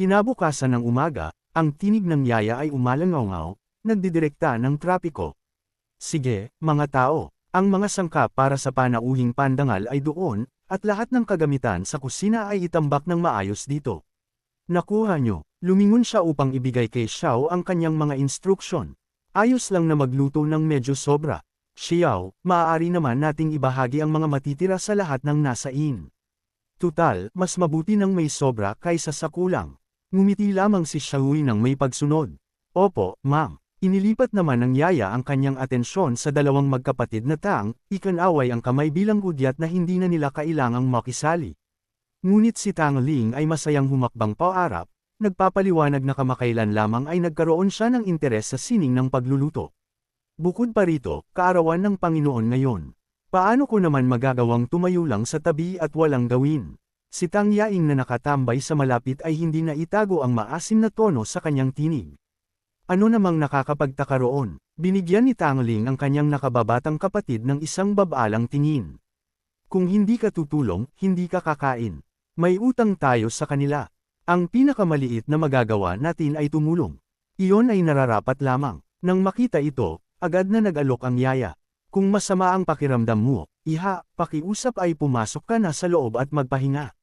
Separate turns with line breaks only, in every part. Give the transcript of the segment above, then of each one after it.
Kinabukasan ng umaga, ang tinig ng yaya ay umalangaw-ngaw, nagdidirekta ng trapiko. Sige, mga tao, ang mga sangkap para sa panauhing pandangal ay doon, at lahat ng kagamitan sa kusina ay itambak ng maayos dito. Nakuha nyo, lumingon siya upang ibigay kay Xiao ang kanyang mga instruksyon. Ayos lang na magluto ng medyo sobra. Xiao, maaari naman nating ibahagi ang mga matitira sa lahat ng nasa inn. Tutal, mas mabuti ng may sobra kaysa sa kulang. Ngumiti lamang si Xiaoyu nang may pagsunod. Opo, ma'am. Inilipat naman ng yaya ang kanyang atensyon sa dalawang magkapatid na ikanaway ang kamay bilang udyat na hindi na nila kailangang makisali. Ngunit si Tang Ling ay masayang humakbang paarap, nagpapaliwanag na kamakailan lamang ay nagkaroon siya ng interes sa sining ng pagluluto. Bukod pa rito, kaarawan ng Panginoon ngayon. Paano ko naman magagawang tumayo lang sa tabi at walang gawin? Si Tang Yaing na nakatambay sa malapit ay hindi na itago ang maasim na tono sa kanyang tinig. Ano namang nakakapagtaka roon? Binigyan ni Tang Ling ang kanyang nakababatang kapatid ng isang babalang tingin. Kung hindi ka tutulong, hindi ka kakain. May utang tayo sa kanila. Ang pinakamaliit na magagawa natin ay tumulong. Iyon ay nararapat lamang. Nang makita ito, agad na nag-alok ang yaya. Kung masama ang pakiramdam mo, pakiusap ay pumasok ka na sa loob at magpahinga.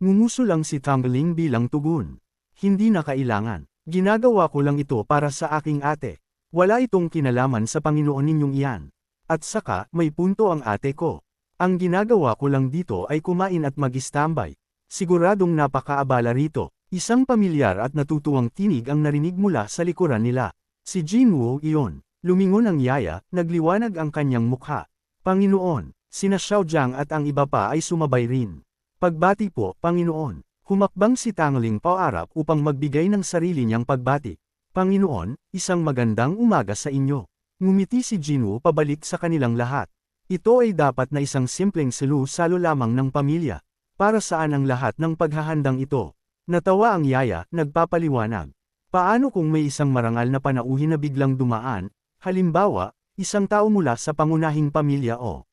Ngumuso lang si Tang Ling bilang tugon. Hindi na kailangan. Ginagawa ko lang ito para sa aking ate. Wala itong kinalaman sa Panginoon ninyong iyan. At saka, may punto ang ate ko. Ang ginagawa ko lang dito ay kumain at mag-istambay. Siguradong napakaabala rito. Isang pamilyar at natutuwang tinig ang narinig mula sa likuran nila. Si Jinwoo iyon. Lumingon ang yaya, nagliwanag ang kanyang mukha. Panginoon, sina Xiaojiang at ang iba pa ay sumabay rin. Pagbati po, Panginoon. Humakbang si Tang Ling paarap upang magbigay ng sarili niyang pagbati. Panginoon, isang magandang umaga sa inyo. Ngumiti si Jinwoo pabalik sa kanilang lahat. Ito ay dapat na isang simpleng salo lamang ng pamilya. Para saan ang lahat ng paghahandang ito? Natawa ang yaya, nagpapaliwanag. Paano kung may isang marangal na panauhin na biglang dumaan, halimbawa, isang tao mula sa pangunahing pamilya o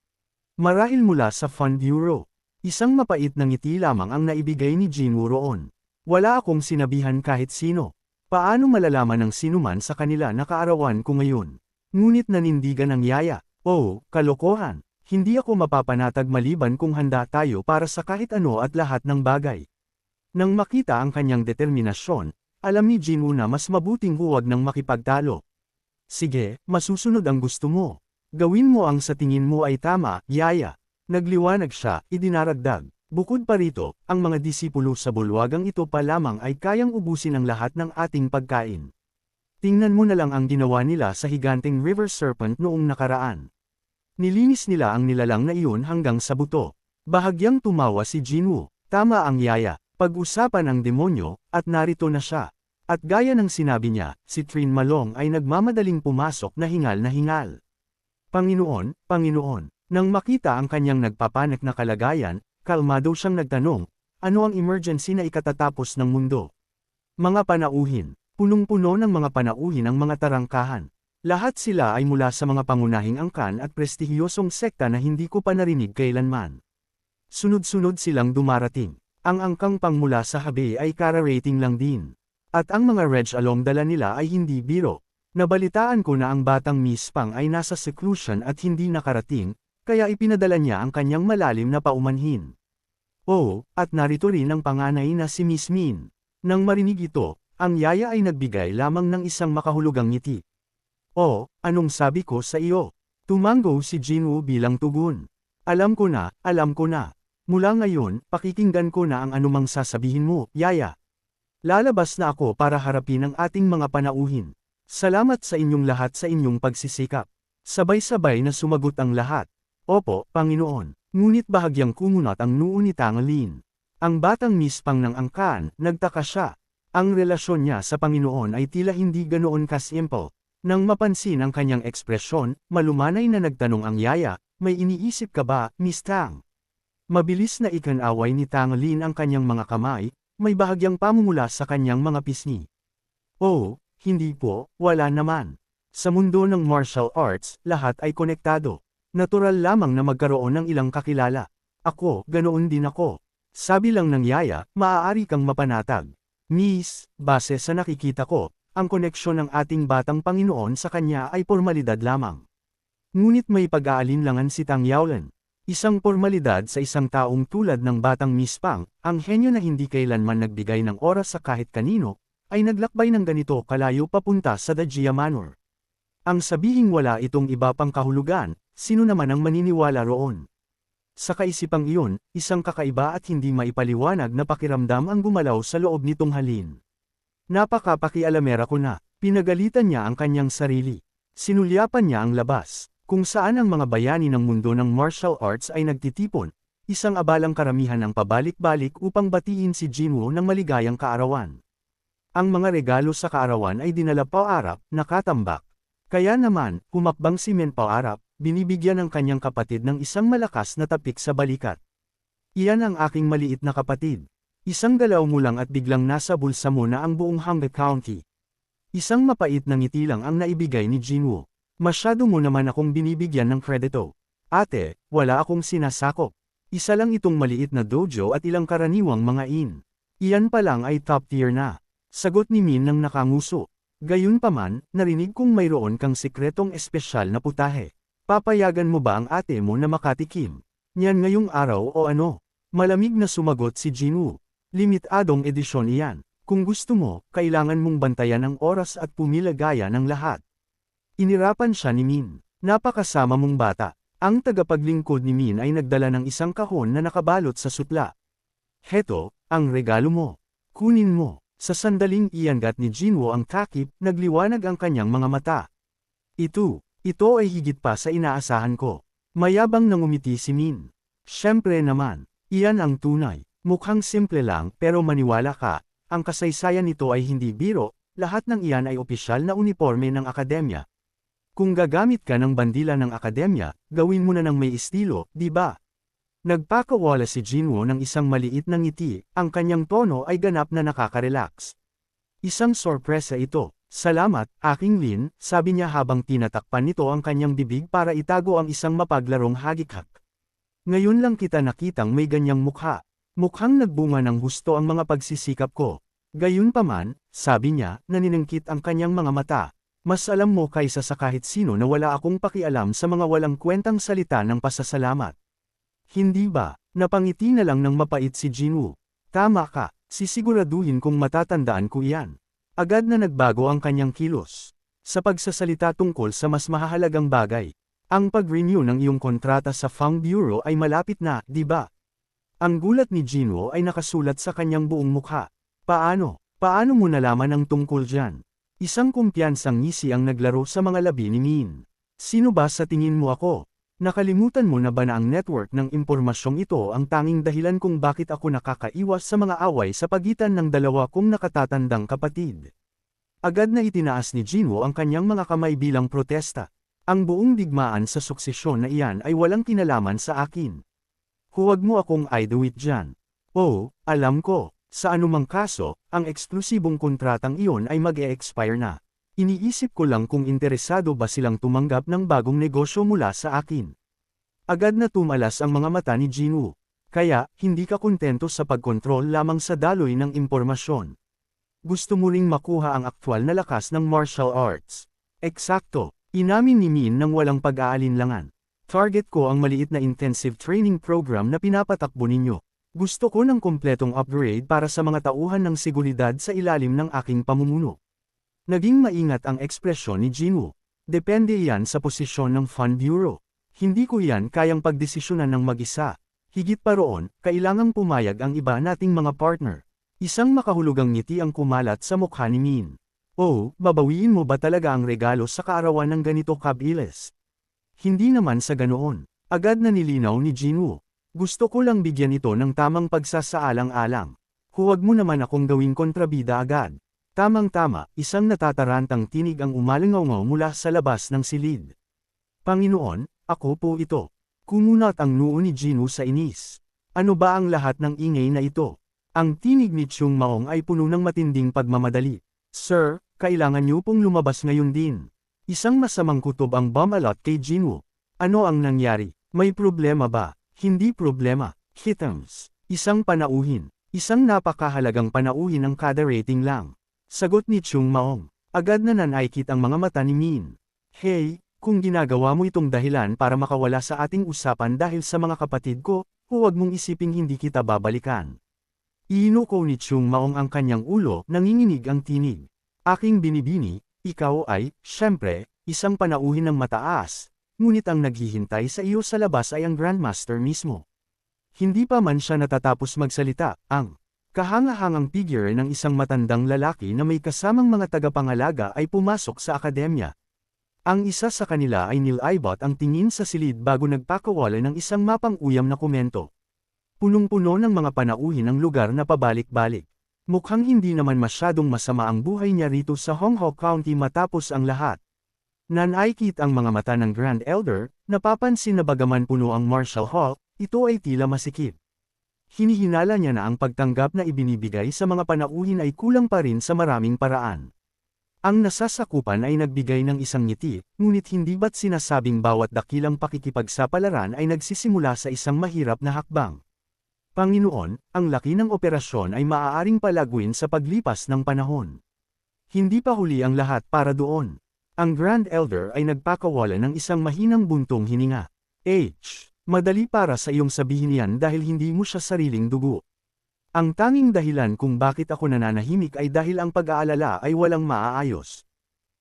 marahil mula sa Fund Bureau? Isang mapait na ngiti lamang ang naibigay ni Jinwoo roon. Wala akong sinabihan kahit sino. Paano malalaman ng sinuman sa kanila na kaarawan ko ngayon? Ngunit nanindigan ang yaya. Oh, kalokohan. Hindi ako mapapanatag maliban kung handa tayo para sa kahit ano at lahat ng bagay. Nang makita ang kanyang determinasyon, alam ni Jinwoo na mas mabuting huwag nang makipagtalo. Sige, masusunod ang gusto mo. Gawin mo ang sa tingin mo ay tama, yaya. Nagliwanag siya, idinaragdag. Bukod pa rito, ang mga disipulo sa bulwagang ito pa lamang ay kayang ubusin ang lahat ng ating pagkain. Tingnan mo na lang ang ginawa nila sa higanteng river serpent noong nakaraan. Nilinis nila ang nilalang na iyon hanggang sa buto. Bahagyang tumawa si Jinwoo. Tama ang yaya, pag-usapan ang demonyo, at narito na siya. At gaya ng sinabi niya, si Trin Malong ay nagmamadaling pumasok na hingal. Panginoon, Panginoon. Nang makita ang kanyang nagpapanik na kalagayan, kalmado siyang nagtanong, ano ang emergency na ikatatapos ng mundo? Mga panauhin. Punong-puno ng mga panauhin ang mga tarangkahan. Lahat sila ay mula sa mga pangunahing angkan at prestihiyosong sekta na hindi ko pa narinig kailanman. Sunod-sunod silang dumarating. Ang angkang pangmula sa Hebei ay kara-rating lang din. At ang mga Reg Along dala nila ay hindi biro. Nabalitaan ko na ang batang Miss Pang ay nasa seclusion at hindi nakarating, kaya ipinadala niya ang kanyang malalim na paumanhin. Oh, at narito rin ang panganay na si Miss Min. Nang marinig ito, ang yaya ay nagbigay lamang ng isang makahulugang ngiti. Oh, anong sabi ko sa iyo? Tumango si Jinwoo bilang tugon. Alam ko na. Mula ngayon, pakikinggan ko na ang anumang sasabihin mo, yaya. Lalabas na ako para harapin ang ating mga panauhin. Salamat sa inyong lahat sa inyong pagsisikap. Sabay-sabay na sumagot ang lahat. Opo, Panginoon. Ngunit bahagyang kumunat ang noo ni Tang Ling. Ang batang Miss Pang ng angkan, nagtaka siya. Ang relasyon niya sa Panginoon ay tila hindi ganoon kasimple. Nang mapansin ang kanyang ekspresyon, malumanay na nagtanong ang yaya, may iniisip ka ba, Miss Tang? Mabilis na ikanaway ni Tang Ling ang kanyang mga kamay, may bahagyang pamumula sa kanyang mga pisngi. Oh, hindi po, wala naman. Sa mundo ng martial arts, lahat ay konektado. Natural lamang na magkaroon ng ilang kakilala. Ako, ganoon din ako. Sabi lang ng yaya, maaari kang mapanatag. Miss, base sa nakikita ko, ang koneksyon ng ating batang Panginoon sa kanya ay pormalidad lamang. Ngunit may pag-aalinlangan si Tang Yaolan. Isang pormalidad sa isang taong tulad ng batang Miss Pang, ang henyo na hindi kailanman nagbigay ng oras sa kahit kanino, ay naglakbay ng ganito kalayo papunta sa Dajia Manor. Ang sabihing wala itong iba pang kahulugan, sino naman ang maniniwala roon? Sa kaisipang iyon, isang kakaiba at hindi maipaliwanag na pakiramdam ang gumalaw sa loob nitong halin. Napakapakialamera ko na, pinagalitan niya ang kanyang sarili. Sinulyapan niya ang labas, kung saan ang mga bayani ng mundo ng martial arts ay nagtitipon, isang abalang karamihan ang pabalik-balik upang batiin si Jinwoo ng maligayang kaarawan. Ang mga regalo sa kaarawan ay dinala pa-arap, nakatambak. Kaya naman, humakbang si Men pa-arap, binibigyan ng kanyang kapatid ng isang malakas na tapik sa balikat. Iyan ang aking maliit na kapatid. Isang galaw mo lang at biglang nasa bulsa mo na ang buong Hangga County. Isang mapait na ngiti lang ang naibigay ni Jinwoo. Masyado mo naman akong binibigyan ng kredito. Ate, wala akong sinasakop. Isa lang itong maliit na dojo at ilang karaniwang mga in. Iyan pa lang ay top tier na. Sagot ni Min nang nakanguso. Gayunpaman, narinig kong mayroon kang sikretong espesyal na putahe. Papayagan mo ba ang ate mo na makatikim? Niyan ngayong araw o ano? Malamig na sumagot si Jinwoo. Limitadong edisyon iyan. Kung gusto mo, kailangan mong bantayan ang oras at pumila gaya ng lahat. Inirapan siya ni Min. Napakasama mong bata. Ang tagapaglingkod ni Min ay nagdala ng isang kahon na nakabalot sa sutla. Heto, ang regalo mo. Kunin mo. Sa sandaling iyangat ni Jinwoo ang takip, nagliwanag ang kanyang mga mata. Ito ay higit pa sa inaasahan ko. Mayabang nang umiti si Min. Siyempre naman, iyan ang tunay. Mukhang simple lang pero maniwala ka, ang kasaysayan nito ay hindi biro, lahat ng iyan ay opisyal na uniforme ng akademya. Kung gagamit ka ng bandila ng akademya, gawin mo na ng may estilo, di ba? Nagpakawala si Jinwoo ng isang maliit na ngiti, ang kanyang tono ay ganap na nakaka-relax. Isang sorpresa ito. Salamat, aking Lin, sabi niya habang tinatakpan nito ang kanyang bibig para itago ang isang mapaglarong hagikak. Ngayon lang kita nakitang may ganyang mukha. Mukhang nagbunga ng husto ang mga pagsisikap ko. Gayunpaman, sabi niya, naniningkit ang kanyang mga mata. Mas alam mo kaysa sa kahit sino na wala akong pakialam sa mga walang kwentang salita ng pasasalamat. Hindi ba? Napangiti na lang ng mapait si Jinwoo. Tama ka, sisiguraduhin kong matatandaan ko iyan. Agad na nagbago ang kanyang kilos. Sa pagsasalita tungkol sa mas mahahalagang bagay. Ang pag-renew ng iyong kontrata sa Fang Bureau ay malapit na, di ba? Ang gulat ni Jinwoo ay nakasulat sa kanyang buong mukha. Paano? Paano mo nalaman ang tungkol dyan? Isang kumpiyansang ngisi ang naglaro sa mga labi ni Min. Sino ba sa tingin mo ako? Nakalimutan mo na ba na ang network ng impormasyong ito ang tanging dahilan kung bakit ako nakakaiwas sa mga away sa pagitan ng dalawa kong nakatatandang kapatid? Agad na itinaas ni Jinwoo ang kanyang mga kamay bilang protesta. Ang buong digmaan sa suksesyon na iyan ay walang kinalaman sa akin. Huwag mo akong idawit dyan. Oh, alam ko. Sa anumang kaso, ang eksklusibong kontratang iyon ay mag-e-expire na. Iniisip ko lang kung interesado ba silang tumanggap ng bagong negosyo mula sa akin. Agad na tumalas ang mga mata ni Jinwoo. Kaya, hindi ka kontento sa pagkontrol lamang sa daloy ng impormasyon. Gusto mo ring makuha ang aktwal na lakas ng martial arts. Eksakto, inamin ni Min nang walang pag-aalinlangan. Target ko ang maliit na intensive training program na pinapatakbo ninyo. Gusto ko ng kompletong upgrade para sa mga tauhan ng seguridad sa ilalim ng aking pamumuno. Naging maingat ang ekspresyon ni Jinwoo. Depende yan sa posisyon ng Fund Bureau. Hindi ko yan kayang pagdesisyonan ng mag-isa. Higit pa roon, kailangang pumayag ang iba nating mga partner. Isang makahulugang ngiti ang kumalat sa mukha ni Min. Oh, babawiin mo ba talaga ang regalo sa kaarawan ng ganito kabilis? Hindi naman sa ganoon. Agad na nilinaw ni Jinwoo. Gusto ko lang bigyan ito ng tamang pagsasaalang-alang. Huwag mo naman akong gawing kontrabida agad. Tamang-tama, isang natatarantang tinig ang umalingaw mula sa labas ng silid. Panginoon, ako po ito. Kumunat ang noo ni Jinwoo sa inis. Ano ba ang lahat ng ingay na ito? Ang tinig ni Chung Maong ay puno ng matinding pagmamadali. Sir, kailangan niyo pong lumabas ngayon din. Isang masamang kutob ang bumalot kay Jinwoo. Ano ang nangyari? May problema ba? Hindi problema. Hitams. Isang panauhin. Isang napakahalagang panauhin ang kada rating lang. Sagot ni Chung Maong. Agad na nanaikit ang mga mata ni Min. Hey, kung ginagawa mo itong dahilan para makawala sa ating usapan dahil sa mga kapatid ko, huwag mong isiping hindi kita babalikan. Iinuko ni Chung Maong ang kanyang ulo, nanginginig ang tinig. Aking binibini, ikaw ay, syempre, isang panauhin ng mataas, ngunit ang naghihintay sa iyo sa labas ay ang Grandmaster mismo. Hindi pa man siya natatapos magsalita, ang kahangahangang figure ng isang matandang lalaki na may kasamang mga tagapangalaga ay pumasok sa akademya. Ang isa sa kanila ay nilibot ang tingin sa silid bago nagpakawala ng isang mapang-uyam na komento. Punong-puno ng mga panauhin ang lugar na pabalik-balik. Mukhang hindi naman masyadong masama ang buhay niya rito sa Hongho County matapos ang lahat. Nanaikit ang mga mata ng Grand Elder, napapansin na bagaman puno ang Marshall Hall, ito ay tila masikip. Hinihinala niya na ang pagtanggap na ibinibigay sa mga panauhin ay kulang pa rin sa maraming paraan. Ang nasasakupan ay nagbigay ng isang ngiti, ngunit hindi ba't sinasabing bawat dakilang pakikipagsapalaran ay nagsisimula sa isang mahirap na hakbang? Panginoon, ang laki ng operasyon ay maaaring palaguin sa paglipas ng panahon. Hindi pa huli ang lahat para doon. Ang Grand Elder ay nagpakawala ng isang mahinang buntong hininga. Madali para sa iyong sabihin yan dahil hindi mo siya sariling dugo. Ang tanging dahilan kung bakit ako nananahimik ay dahil ang pag-aalala ay walang maaayos.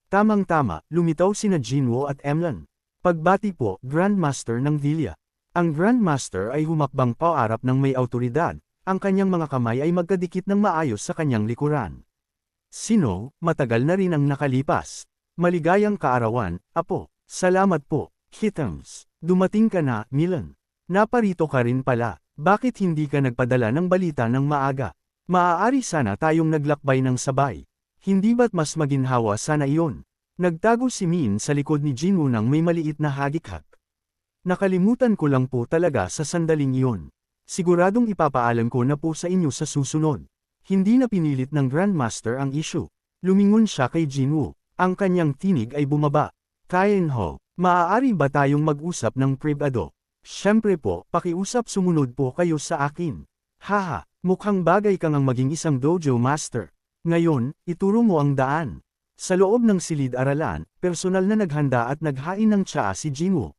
Tamang-tama, lumitaw sina Jinwo at Emlan. Pagbati po, Grandmaster ng Vilya. Ang Grandmaster ay humakbang paarap ng may awtoridad, ang kanyang mga kamay ay magkadikit ng maayos sa kanyang likuran. Sino, matagal na rin ang nakalipas. Maligayang kaarawan, Apo. Salamat po, Hitams. Dumating ka na, Milan. Naparito ka rin pala. Bakit hindi ka nagpadala ng balita ng maaga? Maaari sana tayong naglakbay ng sabay. Hindi ba't mas maginhawa sana iyon? Nagtago si Min sa likod ni Jinwoo nang may maliit na hagik-hak. Nakalimutan ko lang po talaga sa sandaling iyon. Siguradong ipapaalam ko na po sa inyo sa susunod. Hindi na pinilit ng Grandmaster ang issue. Lumingon siya kay Jinwoo. Ang kanyang tinig ay bumaba. Kainho, maaari ba tayong mag-usap ng pribado? Siyempre po, pakiusap sumunod po kayo sa akin. Haha, mukhang bagay kang ang maging isang dojo master. Ngayon, ituro mo ang daan. Sa loob ng silid-aralan, personal na naghanda at naghain ng tsaa si Jinwoo.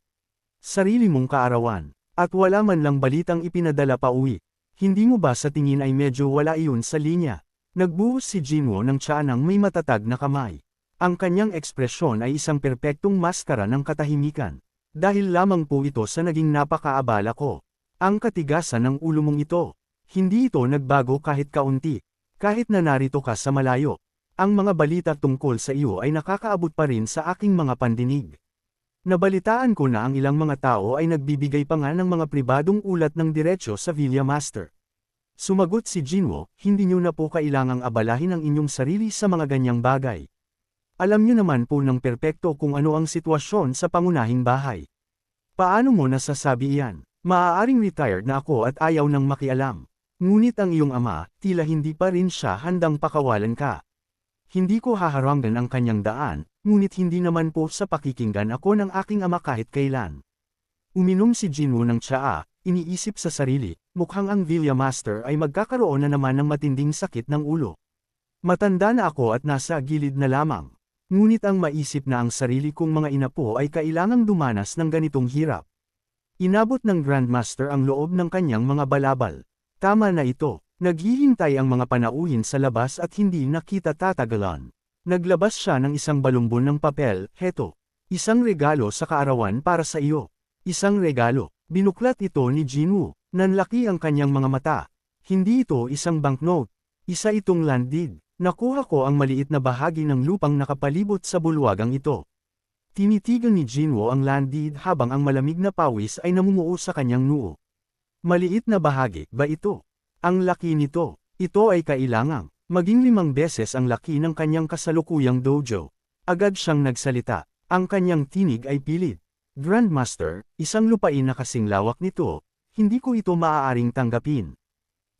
Sarili mong kaarawan. At wala man lang balitang ipinadala pa uwi. Hindi mo ba sa tingin ay medyo wala iyon sa linya? Nagbuhos si Jinwoo ng tsaa ng may matatag na kamay. Ang kanyang ekspresyon ay isang perpektong maskara ng katahimikan. Dahil lamang po ito sa naging napakaabala ko. Ang katigasan ng ulo mong ito. Hindi ito nagbago kahit kaunti. Kahit na narito ka sa malayo. Ang mga balita tungkol sa iyo ay nakakaabot pa rin sa aking mga pandinig. Nabalitaan ko na ang ilang mga tao ay nagbibigay pa nga ng mga pribadong ulat ng diretsyo sa Vilya Master. Sumagot si Jinwoo, hindi niyo na po kailangang abalahin ang inyong sarili sa mga ganyang bagay. Alam niyo naman po ng perpekto kung ano ang sitwasyon sa pangunahing bahay. Paano mo nasasabi iyan? Maaaring retired na ako at ayaw nang makialam. Ngunit ang iyong ama, tila hindi pa rin siya handang pakawalan ka. Hindi ko haharanggan ang kanyang daan, ngunit hindi naman po sa pakikinggan ako ng aking ama kahit kailan. Uminom si Jinwoo ng tsaa, iniisip sa sarili, mukhang ang Vilya Master ay magkakaroon na naman ng matinding sakit ng ulo. Matanda na ako at nasa gilid na lamang. Ngunit ang maisip na ang sarili kong mga inapo ay kailangang dumanas ng ganitong hirap. Inabot ng Grandmaster ang loob ng kanyang mga balabal. Tama na ito, naghihintay ang mga panauhin sa labas at hindi nakita tatagalan. Naglabas siya ng isang balumbon ng papel, heto. Isang regalo sa kaarawan para sa iyo. Isang regalo, binuklat ito ni Jinwoo. Nanlaki ang kanyang mga mata. Hindi ito isang banknote. Isa itong land deed. Nakuha ko ang maliit na bahagi ng lupang nakapalibot sa bulwagang ito. Tinitigan ni Jinwoo ang land deed habang ang malamig na pawis ay namumuo sa kanyang noo. Maliit na bahagi ba ito? Ang laki nito. Ito ay kailangang maging 5 beses ang laki ng kanyang kasalukuyang dojo. Agad siyang nagsalita. Ang kanyang tinig ay pilit. Grandmaster, isang lupain na kasing lawak nito, hindi ko ito maaaring tanggapin.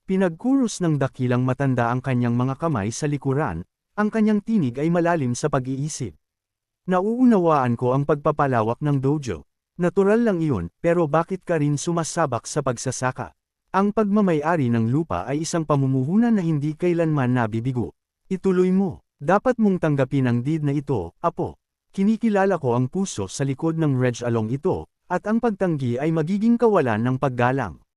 Pinagkuros ng dakilang matanda ang kanyang mga kamay sa likuran, ang kanyang tinig ay malalim sa pag-iisip. Nauunawaan ko ang pagpapalawak ng dojo. Natural lang iyon, pero bakit ka rin sumasabak sa pagsasaka? Ang pagmamay-ari ng lupa ay isang pamumuhunan na hindi kailanman nabibigo. Ituloy mo. Dapat mong tanggapin ang deed na ito, apo. Kinikilala ko ang puso sa likod ng Reg Along ito, at ang pagtanggi ay magiging kawalan ng paggalang.